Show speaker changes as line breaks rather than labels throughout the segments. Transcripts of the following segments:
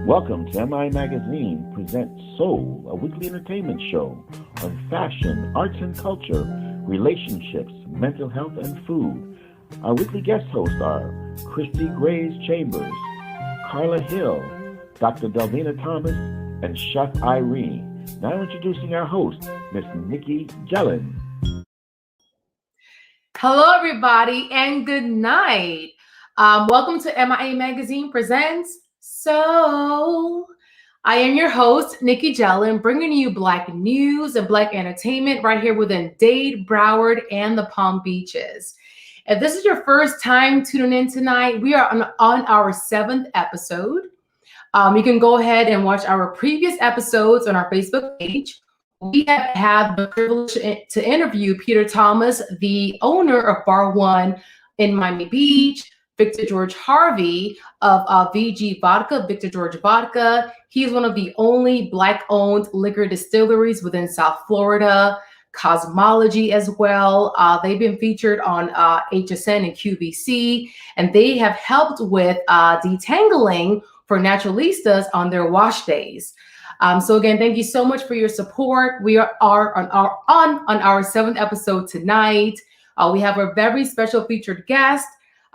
Welcome to MI Magazine presents Soul, a weekly entertainment show on fashion, arts and culture, relationships, mental health, and food. Our weekly guest hosts are Christie Grace Chambers, Carla Hill, Dr. Delvena Thomas, and Chef Irie. Now introducing our host, Miss Nicky Gelin.
Hello, everybody, and good night. Welcome to MIA Magazine Presents Soul. I am your host, Nicky Gelin, bringing you Black news and Black entertainment right here within Dade, Broward, and the Palm Beaches. If this is your first time tuning in tonight, we are on our 7th episode. You can go ahead and watch our previous episodes on our Facebook page. We have had the privilege to interview Peter Thomas, the owner of Bar One in Miami Beach, Victor George Harvey of VG Vodka, Victor George Vodka. He's one of the only Black-owned liquor distilleries within South Florida. Cosmology as well. They've been featured on HSN and QVC, and they have helped with detangling for naturalistas on their wash days. So again, thank you so much for your support. We are on our 7th episode tonight. We have a very special featured guest.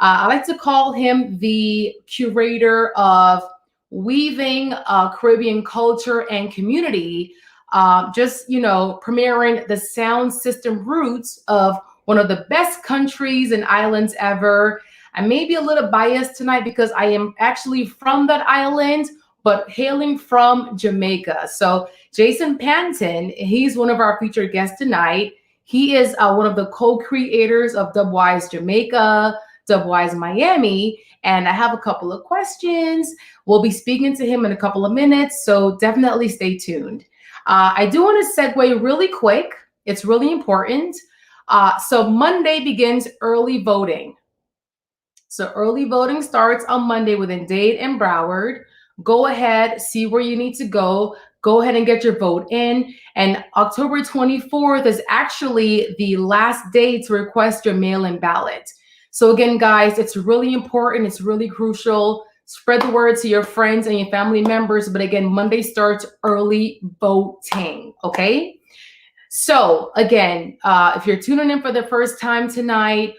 I like to call him the curator of weaving Caribbean culture and community. Premiering the sound system roots of one of the best countries and islands ever. I may be a little biased tonight because I am actually from that island, but hailing from Jamaica. So Jason Panton, he's one of our featured guests tonight. He is one of the co-creators of Dubwise Jamaica, Dubwise Miami, and I have a couple of questions. We'll be speaking to him in a couple of minutes, so definitely stay tuned. I do want to segue really quick. It's really important. So Monday begins early voting. So early voting starts on Monday within Dade and Broward. Go ahead, see where you need to go. Go ahead and get your vote in. And October 24th is actually the last day to request your mail-in ballot. So again, guys, it's really important. It's really crucial. Spread the word to your friends and your family members. But again, Monday starts early voting, okay? So again, if you're tuning in for the first time tonight,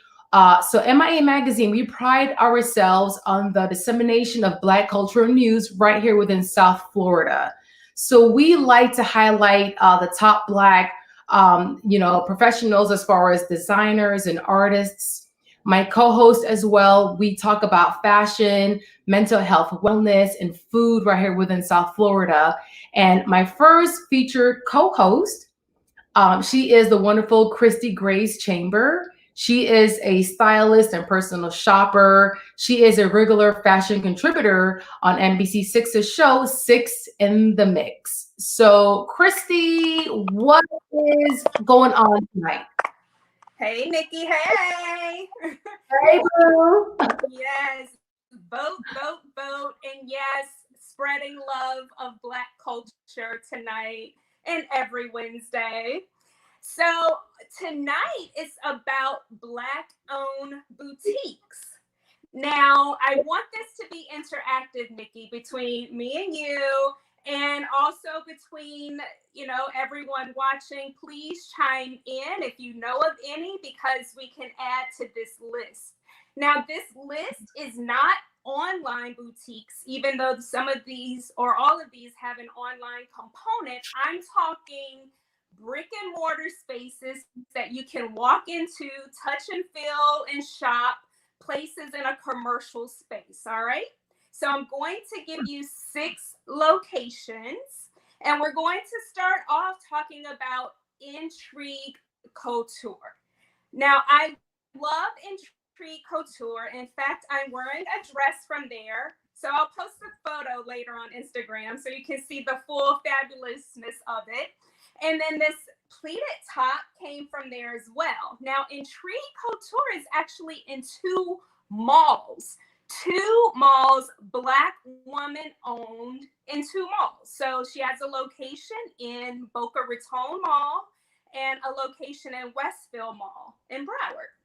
so MIA Magazine, we pride ourselves on the dissemination of Black cultural news right here within South Florida. So we like to highlight the top Black, professionals as far as designers and artists. My co-host as well, we talk about fashion, mental health, wellness, and food right here within South Florida. And my first featured co-host, she is the wonderful Christie Grace Chambers. She is a stylist and personal shopper. She is a regular fashion contributor on NBC6's show, 6 in the Mix. So, Christie, what is going on tonight?
Hey, Nikki. Hey.
Hey, boo.
Yes. Vote, vote, vote. And yes, spreading love of Black culture tonight and every Wednesday. So tonight is about Black-owned boutiques. Now, I want this to be interactive, Nikki, between me and you, and also between, everyone watching. Please chime in if you know of any, because we can add to this list. Now, this list is not online boutiques, even though some of these or all of these have an online component. I'm talking brick and mortar spaces that you can walk into, touch and feel and shop, places in a commercial space. All right. So I'm going to give you 6 locations, and we're going to start off talking about Intrigue Couture. Now, I love Intrigue Couture. In fact, I'm wearing a dress from there. So I'll post a photo later on Instagram so you can see the full fabulousness of it. And then this pleated top came from there as well. Now, Intrigue Couture is actually in 2 malls. 2 malls, Black woman owned in 2 malls. So she has a location in Boca Raton Mall and a location in Westville Mall in Broward.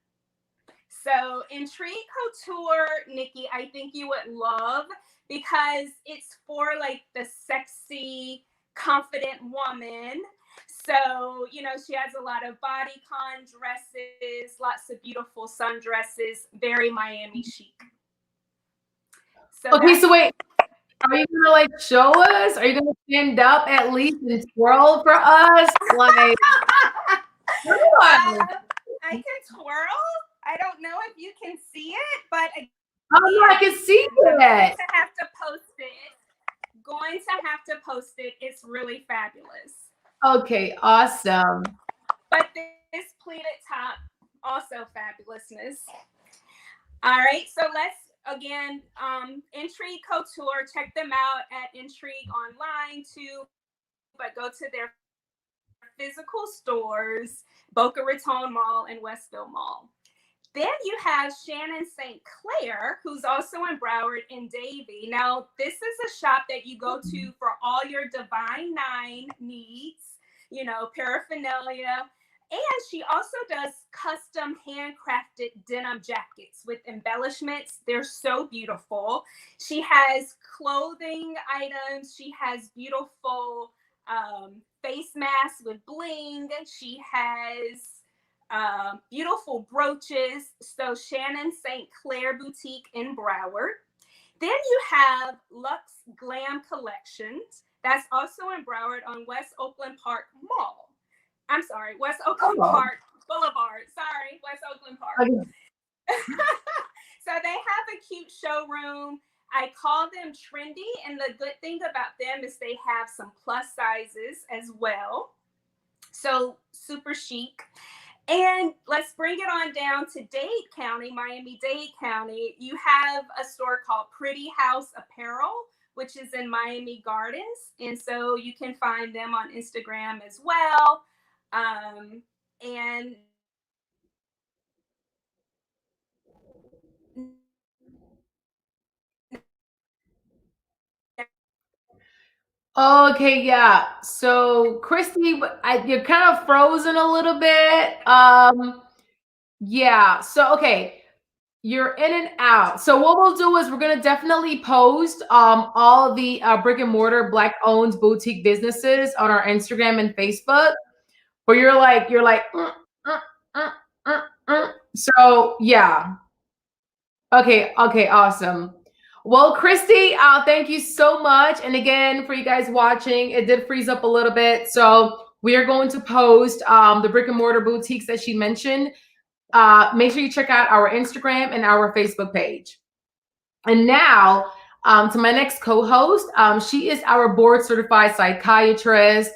So Intrigue Couture, Nikki, I think you would love, because it's for like the sexy, confident woman. So, you know, she has a lot of bodycon dresses, lots of beautiful sundresses, very Miami chic. So
Okay, so wait, are you gonna like show us? Are you gonna stand up at least and twirl for us? Like,
I can twirl. I don't know if you can see it, but
oh no, I can see
I'm
that.
going to have to post it. Going to have to post it. It's really fabulous.
Okay, awesome.
But this pleated top, also fabulousness. All right, so let's again, Intrigue Couture. Check them out at Intrigue online too, but go to their physical stores, Boca Raton Mall and Westville Mall. Then you have Shannon St. Clair, who's also in Broward and Davie. Now, this is a shop that you go to for all your Divine Nine needs, you know, paraphernalia. And she also does custom handcrafted denim jackets with embellishments. They're so beautiful. She has clothing items. She has beautiful face masks with bling. She has beautiful brooches. So Shannon St. Clair Boutique in Broward. Then you have Luxe Glam Collections. That's also in Broward on West Oakland Park Mall. I'm sorry, West Oakland Park Boulevard. Sorry, West Oakland Park. So they have a cute showroom. I call them trendy, and the good thing about them is they have some plus sizes as well. So super chic. And let's bring it on down to Dade County, Miami-Dade County. You have a store called Pretty House Apparel, which is in Miami Gardens. And so you can find them on Instagram as well. And
Okay, yeah. So Christy, you're kind of frozen a little bit. Yeah. So okay, you're in and out. So what we'll do is we're gonna definitely post all the brick and mortar Black owned boutique businesses on our Instagram and Facebook. Where you're like mm, mm, so yeah. Okay, awesome. Well, Christy, thank you so much. And again, for you guys watching, it did freeze up a little bit. So we are going to post the brick and mortar boutiques that she mentioned. Make sure you check out our Instagram and our Facebook page. And now to my next co-host. She is our board certified psychiatrist.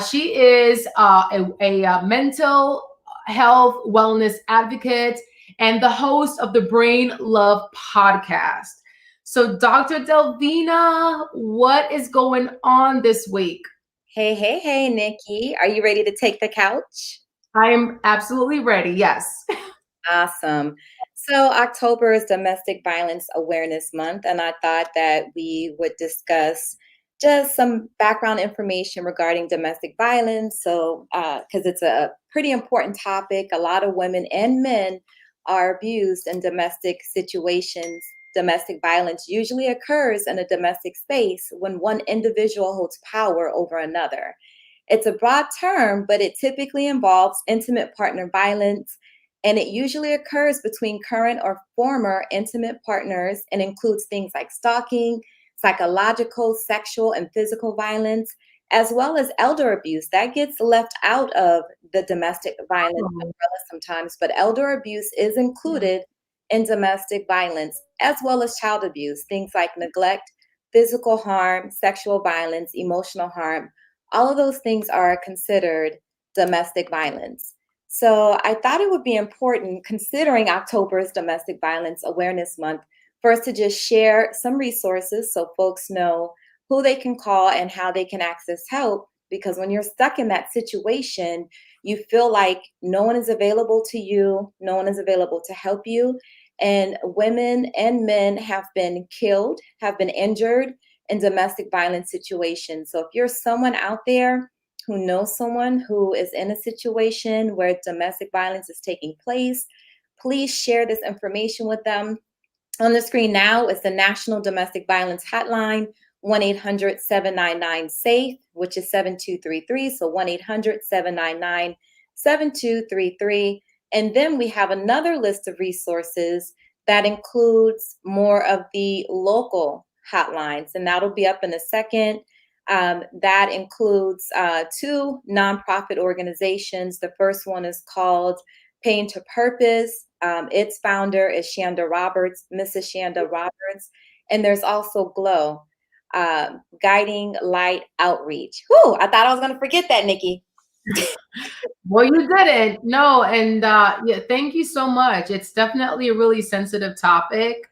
She is a mental health wellness advocate and the host of the Brain Love podcast. So, Dr. Delvena, what is going on this week?
Hey, Nikki. Are you ready to take the couch?
I am absolutely ready. Yes.
Awesome. So October is Domestic Violence Awareness Month, and I thought that we would discuss just some background information regarding domestic violence. So, because it's a pretty important topic, a lot of women and men are abused in domestic situations. Domestic violence usually occurs in a domestic space when one individual holds power over another. It's a broad term, but it typically involves intimate partner violence, and it usually occurs between current or former intimate partners and includes things like stalking, psychological, sexual, and physical violence, as well as elder abuse. That gets left out of the domestic violence umbrella sometimes, but elder abuse is included in domestic violence, as well as child abuse, things like neglect, physical harm, sexual violence, emotional harm. All of those things are considered domestic violence. So I thought it would be important, considering October's Domestic Violence Awareness Month, for us to just share some resources so folks know who they can call and how they can access help. Because when you're stuck in that situation, you feel like no one is available to you, no one is available to help you. And women and men have been killed, have been injured in domestic violence situations. So if you're someone out there who knows someone who is in a situation where domestic violence is taking place, please share this information with them. On the screen now is the National Domestic Violence Hotline, 1-800-799-SAFE, which is 7233. So 1-800-799-7233. And then we have another list of resources that includes more of the local hotlines, and that'll be up in a second. That includes 2 nonprofit organizations. The first one is called Pain to Purpose. Its founder is Shanda Roberts, Mrs. Shanda Roberts. And there's also GLOW, Guiding Light Outreach. Whew, I thought I was going to forget that, Nikki.
Well, you didn't. No, and yeah, thank you so much. It's definitely a really sensitive topic.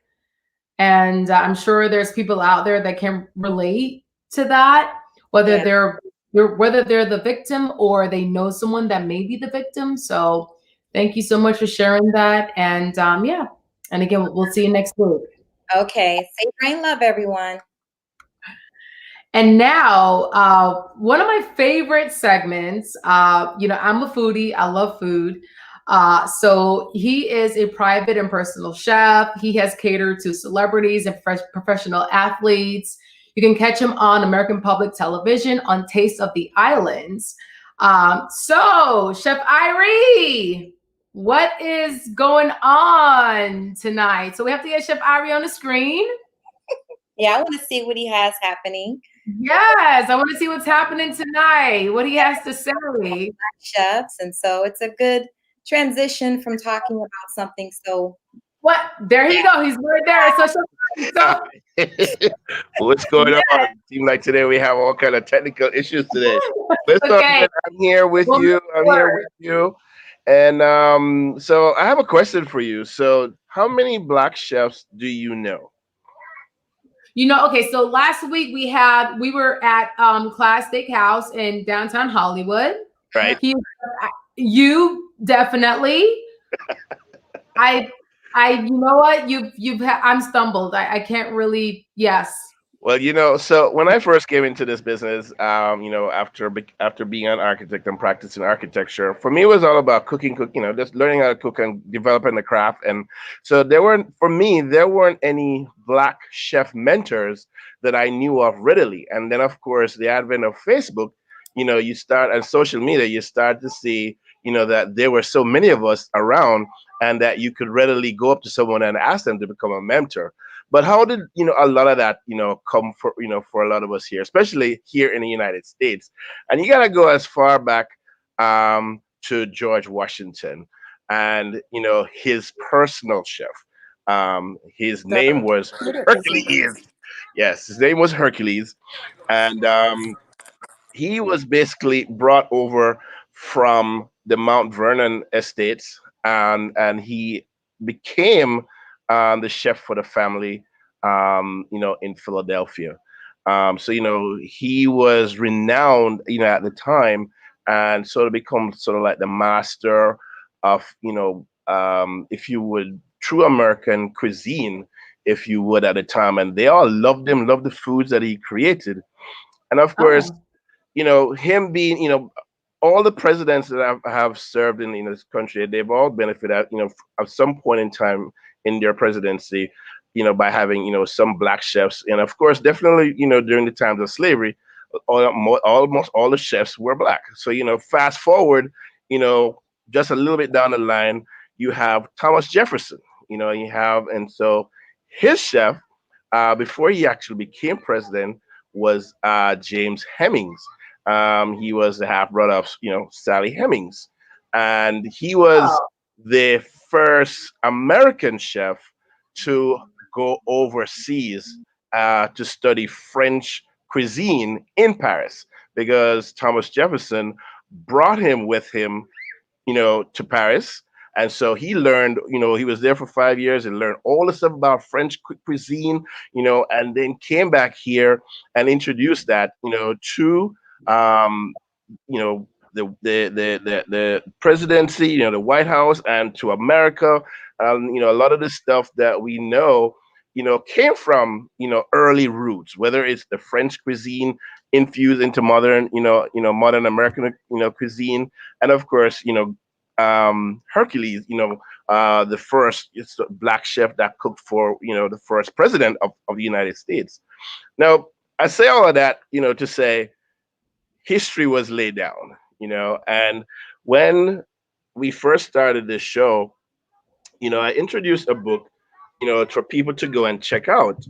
And I'm sure there's people out there that can relate to that, whether they're the victim or they know someone that may be the victim. So thank you so much for sharing that. And yeah, and again, we'll see you next week.
Okay, safe rain love, everyone.
And now, one of my favorite segments, you know, I'm a foodie, I love food. So he is a private and personal chef. He has catered to celebrities and professional athletes. You can catch him on American Public Television on Taste of the Islands. So Chef Irie, what is going on tonight? So we have to get Chef Irie on the screen.
Yeah, I want to see what he has happening.
Yes, I want to see what's happening tonight, what he has to say.
Chefs, and so it's a good transition from talking about something so.
What? There you go. He's right there. So
what's going on? It seems like today we have all kind of technical issues today.
Okay.
I'm here with you. I'm here with you. And so I have a question for you. So how many Black chefs do you know?
You know, okay, so last week we were at Class Steakhouse in downtown Hollywood.
Right.
You definitely. You know what? I'm stumbled. I can't really. Yes.
Well, you know, so when I first came into this business, you know, after being an architect and practicing architecture, for me it was all about cooking, you know, just learning how to cook and developing the craft. And so there weren't any Black chef mentors that I knew of readily. And then, of course, the advent of Facebook, you know, and social media, you start to see, you know, that there were so many of us around, and that you could readily go up to someone and ask them to become a mentor. But how did, you know, a lot of that, you know, come for a lot of us here, especially here in the United States? And you got to go as far back to George Washington and, you know, his personal chef. His name was Hercules. Yes, his name was Hercules. And he was basically brought over from the Mount Vernon estates, and he became the chef for the family, you know, in Philadelphia. So, you know, he was renowned, you know, at the time, and sort of become sort of like the master of, you know, if you would, true American cuisine, if you would, at the time. And they all loved him, loved the foods that he created. And of course, you know, him being, you know, all the presidents that have served in this country, they've all benefited, you know, at some point in time in their presidency, you know, by having, you know, some Black chefs. And of course, definitely, you know, during the times of slavery, almost all the chefs were Black. So, you know, fast forward, you know, just a little bit down the line, you have Thomas Jefferson, you know, and so his chef, before he actually became president, was James Hemings. He was the half brother of, you know, Sally Hemings, and he was the first American chef to go overseas to study French cuisine in Paris, because Thomas Jefferson brought him with him, you know, to Paris. And so he learned, you know, he was there for 5 years and learned all the stuff about French cuisine, you know, and then came back here and introduced that, you know, to, you know, the presidency, you know, the White House, and to America. You know, a lot of the stuff that we know, you know, came from, you know, early roots, whether it's the French cuisine infused into modern, modern American, you know, cuisine. And of course, you know, Hercules, the first black chef that cooked for, the first president of the United States. Now, I say all of that, to say history was laid down, and when we first started this show, I introduced a book, for people to go and check out.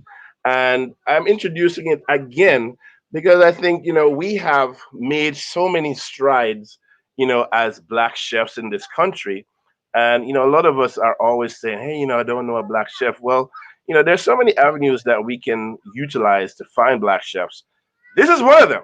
And I'm introducing it again because I think, we have made so many strides, as black chefs in this country. And, a lot of us are always saying, hey, I don't know a black chef. Well, there's so many avenues that we can utilize to find black chefs. This is one of them.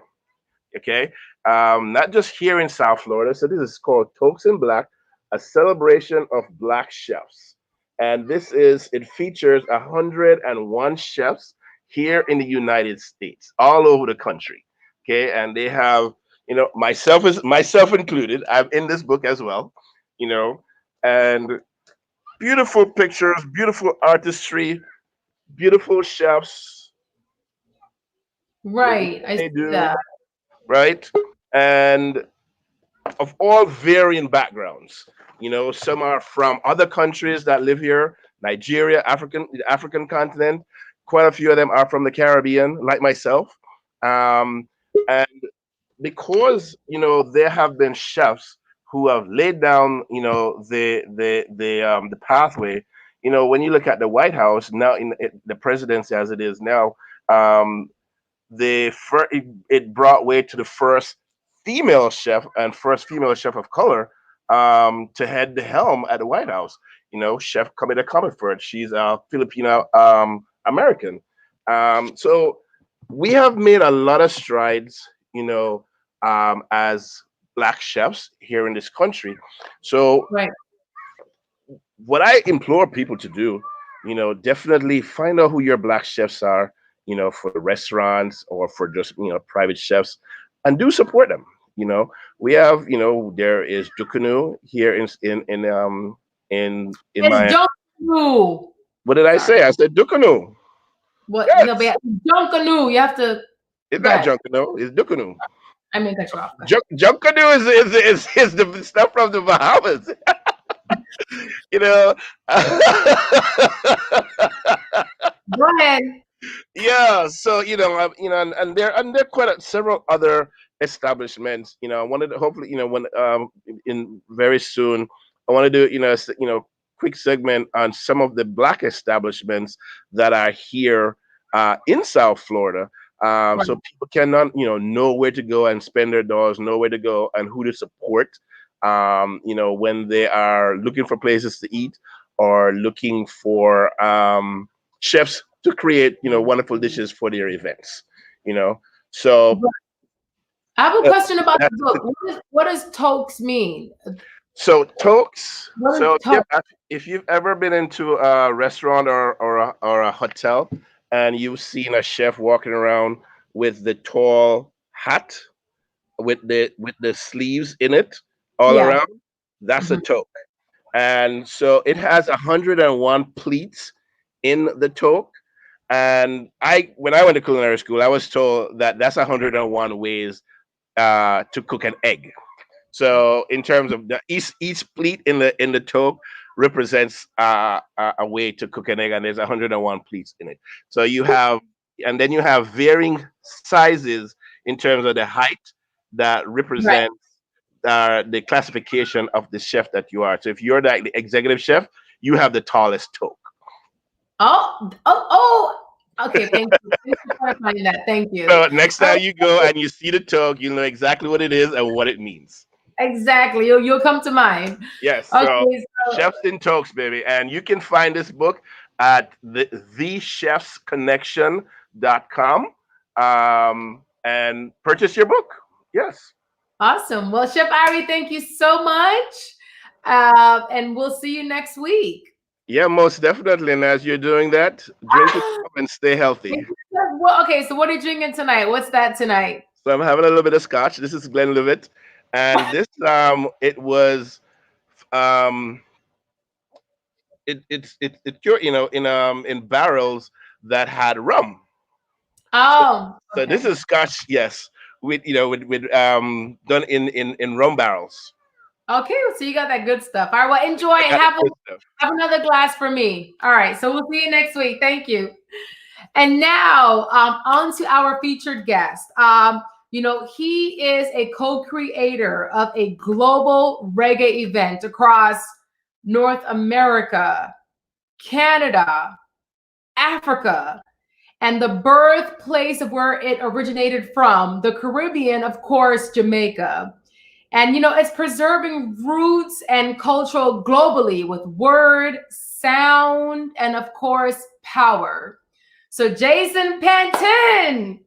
Okay. Not just here in South Florida. So this is called Tokes in Black, a celebration of black chefs. And it features 101 chefs here in the United States, all over the country. Okay. And they have, myself included. I'm in this book as well, and beautiful pictures, beautiful artistry, beautiful chefs.
Right. I
They
see
do,
that.
right? And of all varying backgrounds. Some are from other countries that live here, Nigeria, the African continent. Quite a few of them are from the Caribbean, like myself. Um, and because there have been chefs who have laid down, the pathway. When you look at the White House now, the presidency as it is now, um, it brought way to the first female chef and first female chef of color, to head the helm at the White House. Chef Comida Comerford. She's a Filipino American. So we have made a lot of strides, as black chefs here in this country. So
Right.
what I implore people to do, definitely find out who your black chefs are, for the restaurants or for just, private chefs, and do support them. We have, there is Dukunu here in
It's
my.
Dunkanu.
What did I
Sorry.
say? I said Dukunu.
What?
Yes,
No, but Dunkanu. You have to.
it's
Go
not
ahead.
Junkanu. It's Dukunu.
I mean, cut you off. Go ahead.
Junkanu is the stuff from the Bahamas. you know.
Go ahead.
Yeah, so and there are quite several other establishments. I wanted to hopefully, when in very soon, I want to do quick segment on some of the black establishments that are here, in South Florida,
Right.
so people can know where to go and spend their dollars, know where to go and who to support. When they are looking for places to eat or looking for chefs to create wonderful dishes for their events. So
I have a
uh,
question about
that's
the book. What does Tokes mean?
so Tokes.
What is
So
Tokes?
if you've ever been into a restaurant or a hotel and you've seen a chef walking around with the tall hat with the sleeves in it all
Yeah.
around, that's a
Mhm.
toque. And so it has 101 pleats in the toque. And when I went to culinary school, I was told that that's 101 ways to cook an egg. So in terms of each pleat in the toque represents a way to cook an egg, and there's 101 pleats in it. So and then you have varying sizes in terms of the height that
Right.
represent the classification of the chef that you are. So if you're the executive chef, you have the tallest toque.
Oh. Okay. Thank you. Thanks for clarifying that. Thank you.
So next time you go and you see the toque, you'll know exactly what it is and what it means.
Exactly. You'll come to mind.
Yes, so
Okay. So
chefs in toques, baby. And you can find this book at thechefsconnection.com, and purchase your book. Yes.
awesome. Well, Chef Irie, thank you so much. And we'll see you next week.
Yeah, most definitely. And as you're doing that, drink it up and stay healthy.
Well, okay. So what are you drinking tonight? What's that tonight?
So I'm having a little bit of scotch. This is Glenlivet. And this it was um it cured, in barrels that had rum. So,
Oh,
so this
okay.
is scotch, yes, with done in rum barrels.
Okay, so you got that good stuff. All right, well, enjoy and have another glass for me. All right, so we'll see you next week. Thank you. And now, on to our featured guest. You know, he is a co-creator of a global reggae event across North America, Canada, Africa, and the birthplace of where it originated from, the Caribbean, of course, Jamaica. And, you know, it's preserving roots and cultural globally with word, sound, and of course, power. So Jason Panten,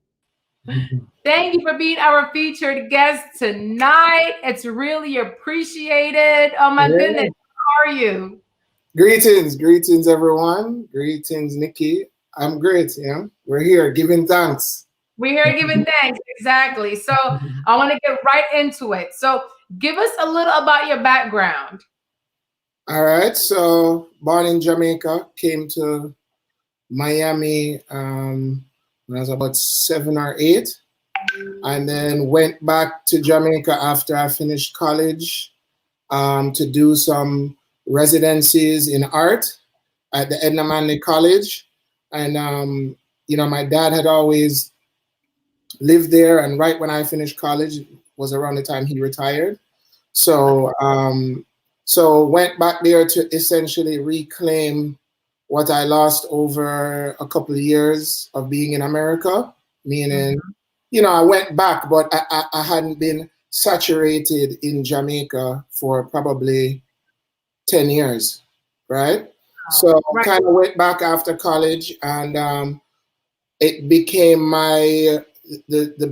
thank you for being our featured guest tonight. It's really appreciated. Oh my goodness, how are you?
Greetings everyone. Greetings, Nikki. I'm great, yeah. We're here giving thanks.
We're here giving thanks, exactly. So I want to get right into it. So give us a little about your background.
All right, so born in Jamaica, came to Miami when I was about 7 or 8, and then went back to Jamaica after I finished college to do some residencies in art at the Edna Manley College. And, you know, my dad had always lived there, and right when I finished college was around the time he retired. So, so went back there to essentially reclaim what I lost over a couple of years of being in America, meaning, you know, I went back, but I hadn't been saturated in Jamaica for probably 10 years, right? So kind of went back after college, and it became the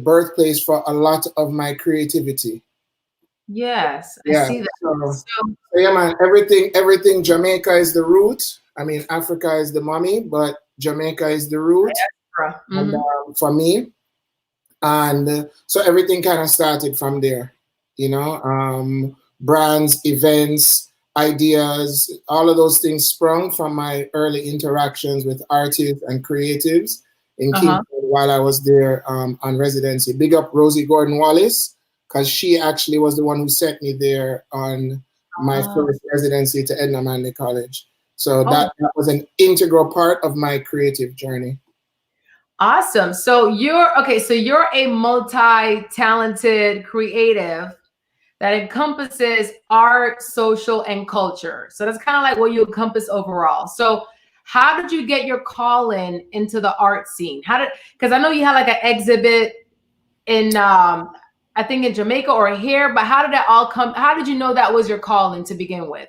birthplace for a lot of my creativity.
Yes, I see that.
So yeah, man, everything Jamaica is the root. I mean, Africa is the mommy, but Jamaica is the root. And, for me. And so everything kind of started from there, you know, brands, events, ideas, all of those things sprung from my early interactions with artists and creatives in Kingston while I was there on residency. Big up Rosie Gordon-Wallace, because she actually was the one who sent me there on my first residency to Edna Manley College. So that was an integral part of my creative journey.
Awesome. So you're a multi-talented creative that encompasses art, social, and culture. So that's kind of like what you encompass overall. So how did you get your call into the art scene? Because I know you had like an exhibit in I think in Jamaica or here, but how did that all come? How did you know that was your calling to begin with?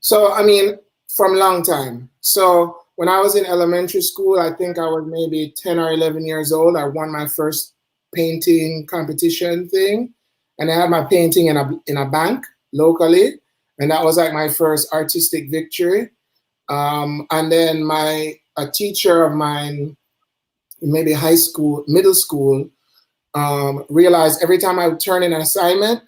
So, I mean, from a long time. So when I was in elementary school, I think I was maybe 10 or 11 years old. I won my first painting competition thing. And I had my painting in a bank locally. And that was like my first artistic victory. And then a teacher of mine, maybe high school, middle school, realized every time I would turn in an assignment,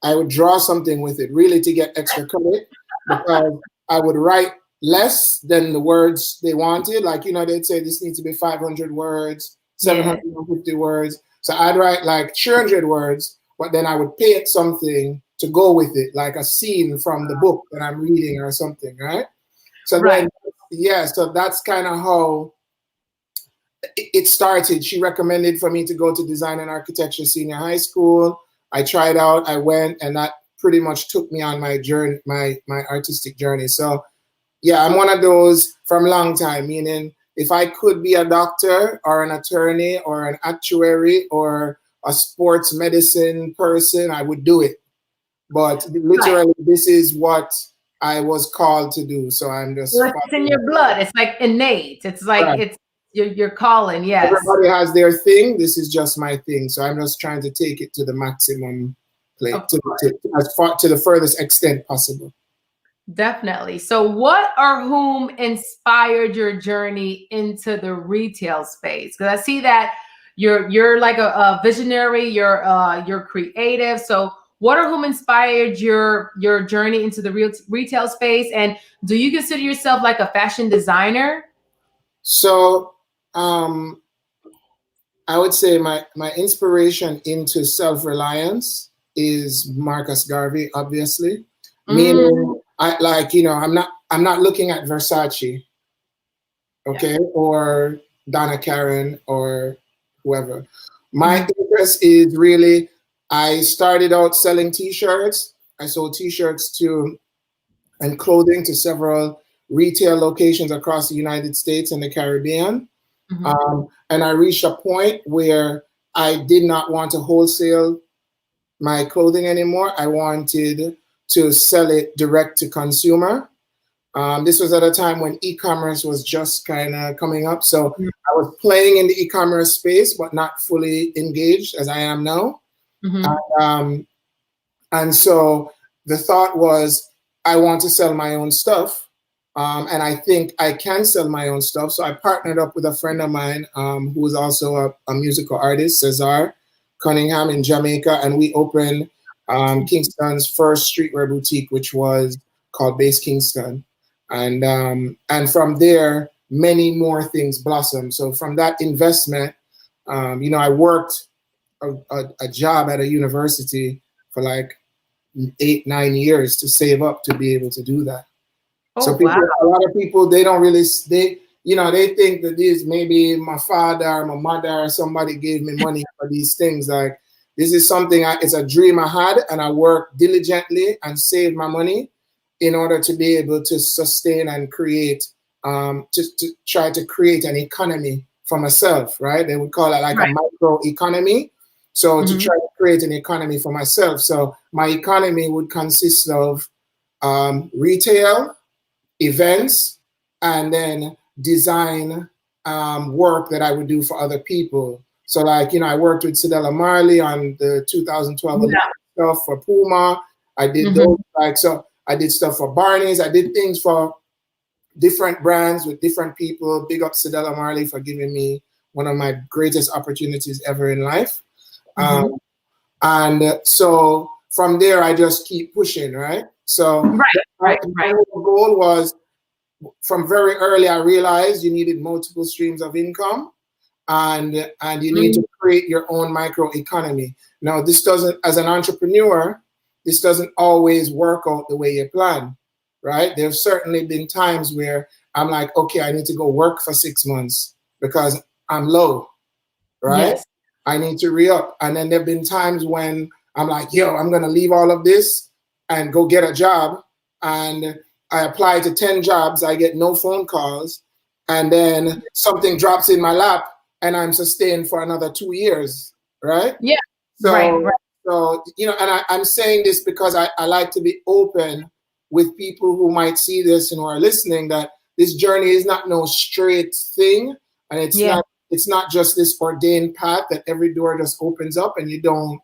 I would draw something with it, really to get extra credit, because I would write less than the words they wanted. Like, you know, they'd say this needs to be 500 words, 750 words. So I'd write like 300 words, but then I would paint something to go with it, like a scene from the book that I'm reading or something, right? So then, yeah, so that's kind of how it started. She recommended for me to go to design and architecture senior high school. I tried out, I went, and that pretty much took me on my journey, my artistic journey. So yeah, I'm one of those from a long time, meaning if I could be a doctor or an attorney or an actuary or a sports medicine person, I would do it. But literally, this is what I was called to do. So I'm just...
It's in your blood. It's like innate. It's like it's your calling, yes.
Everybody has their thing. This is just my thing. So I'm just trying to take it to the maximum plate, to the furthest extent possible.
Definitely. So what or whom inspired your journey into the retail space? Because I see that you're like a visionary, you're creative. So what or whom inspired your journey into the retail space? And do you consider yourself like a fashion designer?
So I would say my inspiration into self-reliance is Marcus Garvey, obviously. Meaning, I like, you know, I'm not looking at Versace, okay, or Donna Karen or whoever. My interest is really, I started out selling T-shirts. I sold T-shirts and clothing to several retail locations across the United States and the Caribbean. And I reached a point where I did not want to wholesale my clothing anymore. I wanted to sell it direct to consumer. This was at a time when e-commerce was just kind of coming up. So I was playing in the e-commerce space, but not fully engaged as I am now. And so the thought was, I want to sell my own stuff. And I think I can sell my own stuff. So I partnered up with a friend of mine who is also a musical artist, Cesar Cunningham in Jamaica. And we opened Kingston's first streetwear boutique, which was called Base Kingston. And from there, many more things blossomed. So from that investment, you know, I worked a job at a university for like 8-9 years to save up to be able to do that. So people, a lot of people, they don't really, you know, they think that this maybe my father or my mother or somebody gave me money for these things. Like, this is something, it's a dream I had, and I worked diligently and saved my money in order to be able to sustain and create, to try to create an economy for myself, right? They would call it like a micro economy. So to try to create an economy for myself. So my economy would consist of retail, events, and then design work that I would do for other people. So like, you know, I worked with Cedella Marley on the 2012 stuff for Puma. I did those, like, so I did stuff for Barney's. I did things for different brands with different people. Big up Cedella Marley for giving me one of my greatest opportunities ever in life. And so from there, I just keep pushing, right? So the goal was, from very early, I realized you needed multiple streams of income, and you need to create your own micro economy. Now, this doesn't, as an entrepreneur, this doesn't always work out the way you plan, right? There's certainly been times where I'm like, okay, I need to go work for 6 months because I'm low, right? Yes. I need to re-up. And then there've been times when I'm like, yo, I'm gonna leave all of this and go get a job. And I apply to 10 jobs, I get no phone calls, and then something drops in my lap and I'm sustained for another 2 years, right? Yeah, so, so you know, and I'm saying this because I like to be open with people who might see this and who are listening, that this journey is not no straight thing, and it's not just this ordained path that every door just opens up and you don't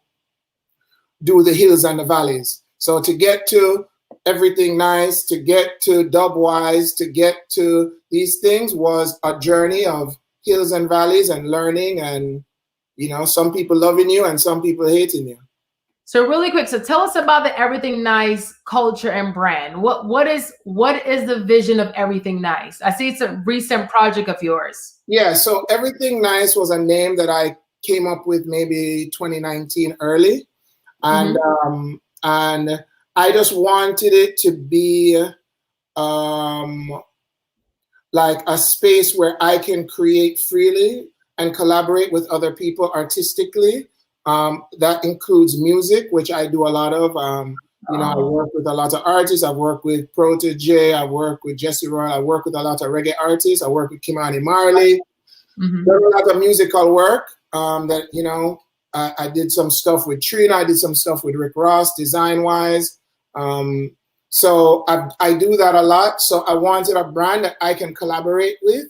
do the hills and the valleys. So to get to Everything Nice, to get to Dubwise, to get to these things was a journey of hills and valleys and learning, and, you know, some people loving you and some people hating you.
So really quick, so tell us about the Everything Nice culture and brand. What is the vision of Everything Nice? I see it's a recent project of yours.
Yeah, so Everything Nice was a name that I came up with maybe 2019 early, and and I just wanted it to be like a space where I can create freely and collaborate with other people artistically. That includes music, which I do a lot of. You know, I work with a lot of artists. I've worked with Protege. I work with Jesse Royal. I work with a lot of reggae artists. I work with Kimani Marley. There's a lot of musical work that, you know, I did some stuff with Trina. I did some stuff with Rick Ross, design-wise. So I do that a lot. So I wanted a brand that I can collaborate with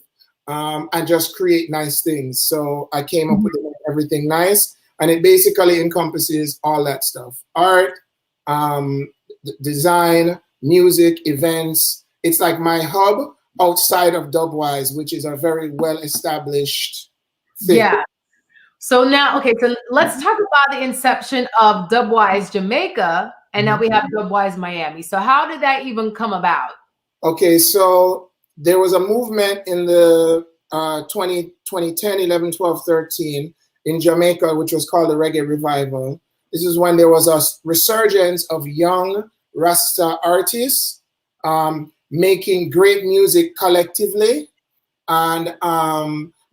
and just create nice things. So I came up with Everything Nice, and it basically encompasses all that stuff: art, design, music, events. It's like my hub outside of Dubwise, which is a very well-established thing. Yeah.
So now, okay, so let's talk about the inception of Dubwise Jamaica, and now we have Dubwise Miami. So how did that even come about?
Okay, so there was a movement in the 2010, 11, 12, 13 in Jamaica, which was called the Reggae Revival, This is when there was a resurgence of young Rasta artists making great music collectively. And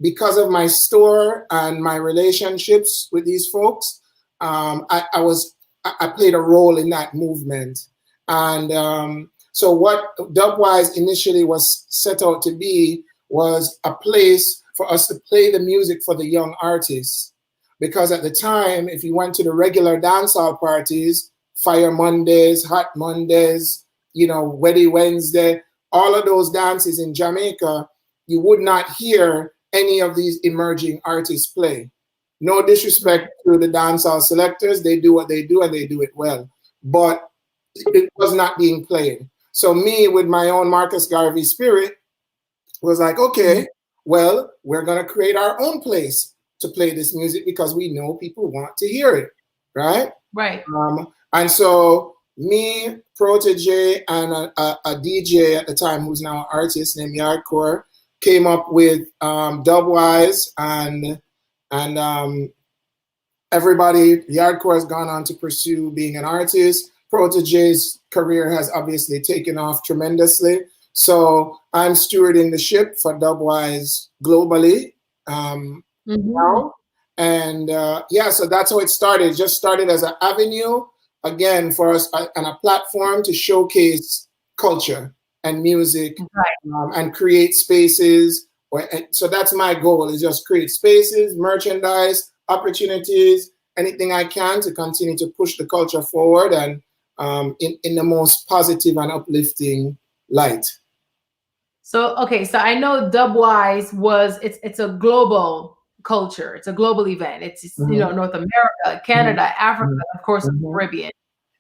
because of my store and my relationships with these folks, I played a role in that movement. And so what Dubwise initially was set out to be was a place for us to play the music for the young artists. Because at the time, if you went to the regular dancehall parties, Fire Mondays, Hot Mondays, Weddy Wednesday, all of those dances in Jamaica, you would not hear any of these emerging artists play. No disrespect to the dancehall selectors, they do what they do and they do it well. But it was not being played. So me, with my own Marcus Garvey spirit, was like, okay, well, we're gonna create our own place to play this music because we know people want to hear it, right?
Right.
And so me, Protege, and a DJ at the time who's now an artist named Yardcore came up with Dubwise, and everybody, Yardcore has gone on to pursue being an artist. Protege's career has obviously taken off tremendously. So I'm stewarding the ship for Dubwise globally now. And so that's how it started. It just started as an avenue, again, for us and a platform to showcase culture and music, and create spaces. So that's my goal, is just create spaces, merchandise, opportunities, anything I can to continue to push the culture forward and in the most positive and uplifting light.
So, okay, so I know Dubwise it's a global culture. It's a global event. It's North America, Canada, Africa, of course, the Caribbean.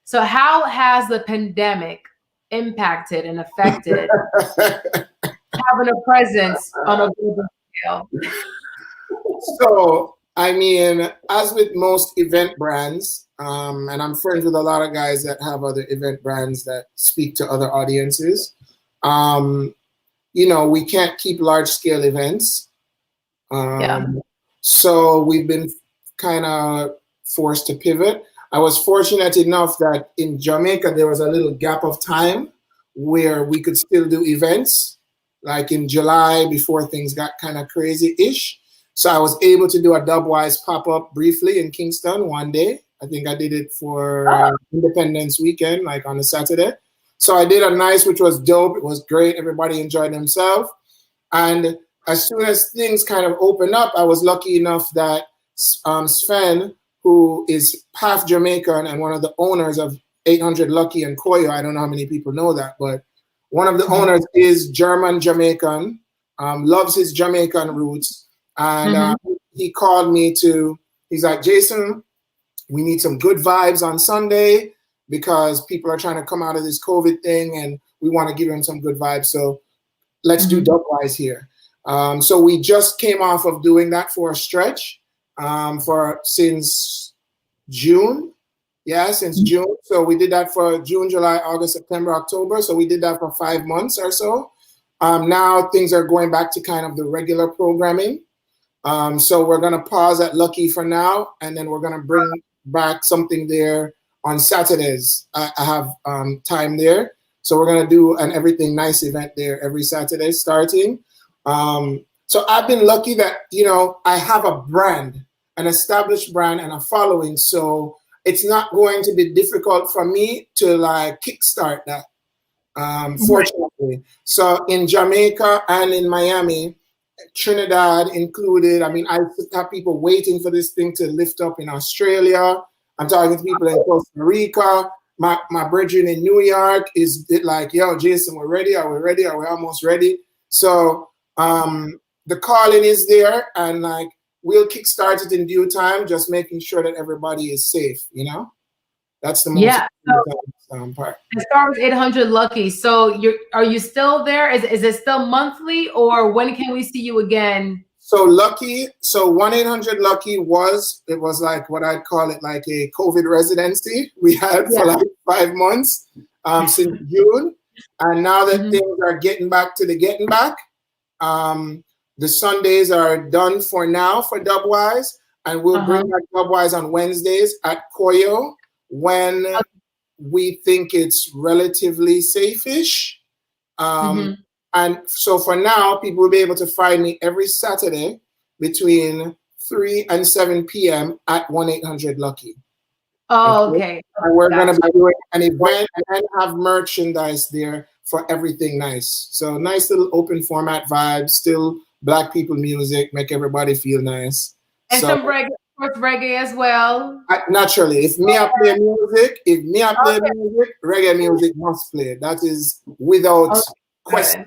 So how has the pandemic impacted and affected having a presence on a global scale?
So, I mean, as with most event brands, and I'm friends with a lot of guys that have other event brands that speak to other audiences, we can't keep large scale events. So we've been kind of forced to pivot. I was fortunate enough that in Jamaica, there was a little gap of time where we could still do events, like in July before things got kind of crazy-ish. So I was able to do a Dubwise pop-up briefly in Kingston one day. I think I did it for Independence Weekend, like on a Saturday. So I did a nice, which was dope. It was great. Everybody enjoyed themselves. And as soon as things kind of opened up, I was lucky enough that Sven, who is half Jamaican and one of the owners of 800 Lucky and Koyo, I don't know how many people know that, but one of the owners is German Jamaican, loves his Jamaican roots. And he called me he's like, Jason, we need some good vibes on Sunday because people are trying to come out of this COVID thing and we want to give them some good vibes. So let's do Dubwise here. So we just came off of doing that for a stretch since June. Yeah, since June. So we did that for June, July, August, September, October. So we did that for 5 months or so. Now things are going back to kind of the regular programming. So we're going to pause at Lucky for now, and then we're going to bring back something there on Saturdays. I have time there. So we're going to do an Everything Nice event there every Saturday starting. So I've been lucky that, I have a brand, an established brand and a following. So it's not going to be difficult for me to kickstart that, fortunately. So in Jamaica and in Miami, Trinidad included, I have people waiting for this thing to lift up in Australia. I'm talking to people in Costa Rica. My brethren in New York is like, yo, Jason, we're ready. Are we ready? Are we almost ready? So the calling is there, and we'll kickstart it in due time, just making sure that everybody is safe, That's the most important part.
As far as 800 Lucky, so are you still there? Is it still monthly, or when can we see you again?
So Lucky, 1-800 Lucky was like what I'd call it, like a COVID residency we had for 5 months since June. And now that things are getting back, the Sundays are done for now for Dubwise. and we'll bring back Dubwise on Wednesdays at Koyo when we think it's relatively safe-ish. And so for now, people will be able to find me every Saturday between 3 and 7 p.m. at 1-800-LUCKY.
Oh, okay.
And we're going to be doing an event and have merchandise there for Everything Nice. So nice little open format vibe, still Black people music, make everybody feel nice.
And some reggae, of course, reggae as well.
Naturally, if me I play music, reggae music must play. That is without question.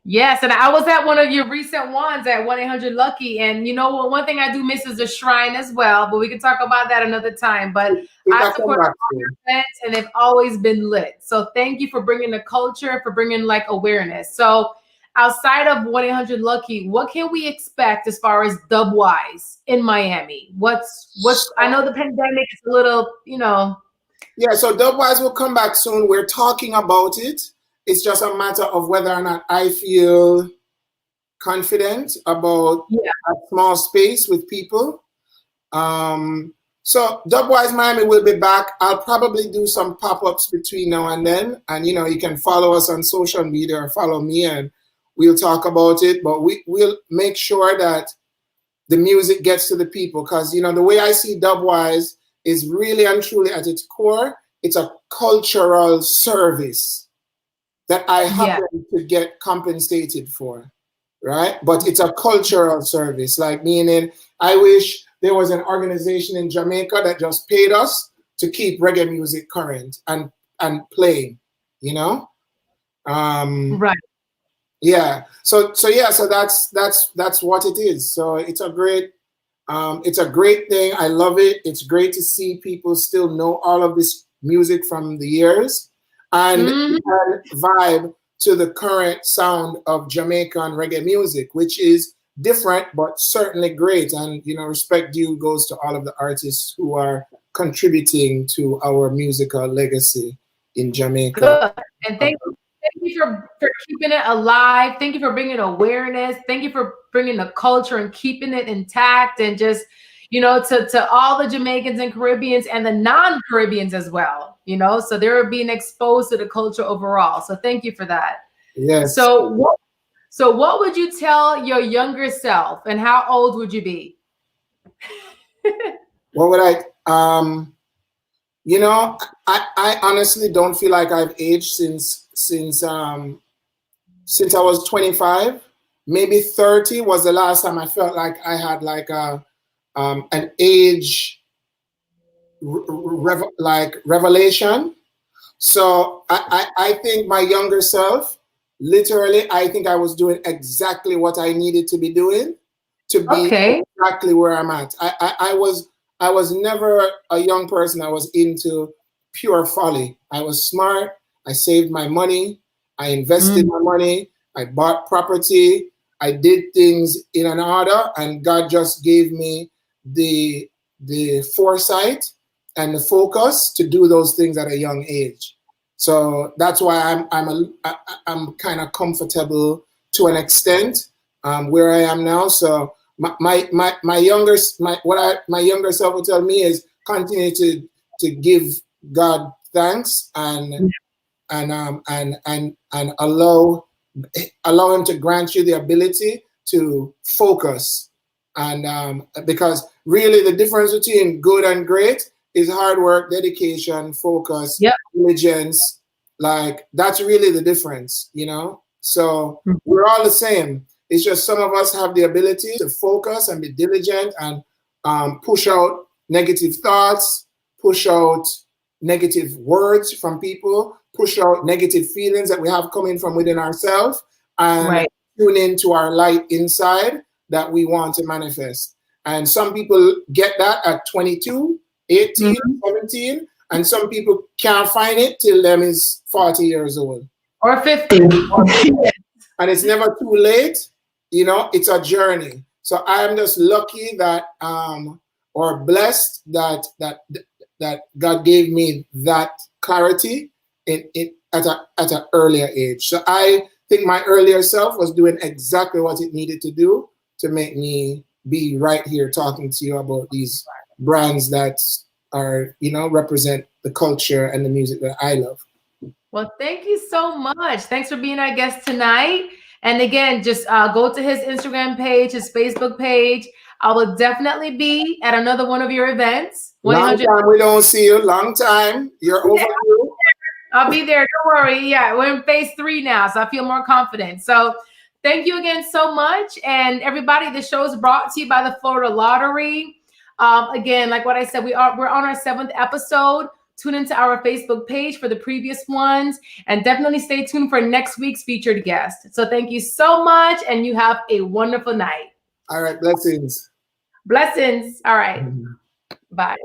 Yes, and I was at one of your recent ones at 1-800-LUCKY, and you know what? One thing I do miss is the shrine as well, but we can talk about that another time. But I support all your events, and they've always been lit. So thank you for bringing the culture, for bringing like awareness. So outside of 1-800-LUCKY, what can we expect as far as Dubwise in Miami? What's I know the pandemic is a little, you know.
Yeah, so Dubwise will come back soon. We're talking about it. It's just a matter of whether or not I feel confident about a small space with people. So Dubwise Miami will be back. I'll probably do some pop-ups between now and then. And, you know, you can follow us on social media or follow me and we'll talk about it. But we'll make sure that the music gets to the people. Because, you know, the way I see Dubwise is really and truly at its core, it's a cultural service that I happen to get compensated for, right? But it's a cultural service, like meaning I wish there was an organization in Jamaica that just paid us to keep reggae music current and playing, you know?
Right.
Yeah. So that's what it is. So it's a great thing. I love it. It's great to see people still know all of this music from the years. And vibe to the current sound of Jamaican reggae music, which is different, but certainly great. And, you know, respect due goes to all of the artists who are contributing to our musical legacy in Jamaica.
Good. And thank you for keeping it alive. Thank you for bringing awareness. Thank you for bringing the culture and keeping it intact, and just, you know, to all the Jamaicans and Caribbeans and the non-Caribbeans as well, you know, so they're being exposed to the culture overall. So thank you for that.
Yes.
So what would you tell your younger self, and how old would you be?
What would I, you know, I honestly don't feel like I've aged since I was 25. Maybe 30 was the last time I felt like I had like an age revelation. So I think my younger self, literally, I think I was doing exactly what I needed to be doing to be exactly where I'm at. I was never a young person. I was into pure folly. I was smart. I saved my money. I invested my money. I bought property. I did things in an order, and God just gave me the foresight and the focus to do those things at a young age. So that's why I'm kind of comfortable to an extent where I am now. So my younger self would tell me is continue to give God thanks and allow him to grant you the ability to focus. And because really the difference between good and great is hard work, dedication, focus, diligence. Like that's really the difference, you know? So we're all the same. It's just some of us have the ability to focus and be diligent and push out negative thoughts, push out negative words from people, push out negative feelings that we have coming from within ourselves, and tune into our light inside that we want to manifest. And some people get that at 22, 18, 17, and some people can't find it till them is 40 years old.
Or 50.
And it's never too late, you know, it's a journey. So I'm just lucky that, or blessed that God gave me that clarity at an earlier age. So I think my earlier self was doing exactly what it needed to do to make me be right here talking to you about these brands that are, you know, represent the culture and the music that I love.
Well, thank you so much. Thanks for being our guest tonight. And again, just go to his Instagram page, his Facebook page. I will definitely be at another one of your events.
Long time we don't see you. Long time. You're overdue.
I'll be there. Don't worry. Yeah, we're in phase 3 now, so I feel more confident. So thank you again so much. And everybody, the show is brought to you by the Florida Lottery. Again, like what I said, we're on our 7th episode. Tune into our Facebook page for the previous ones, and definitely stay tuned for next week's featured guest. So thank you so much, and you have a wonderful night.
All right, blessings.
Blessings. All right. Bye.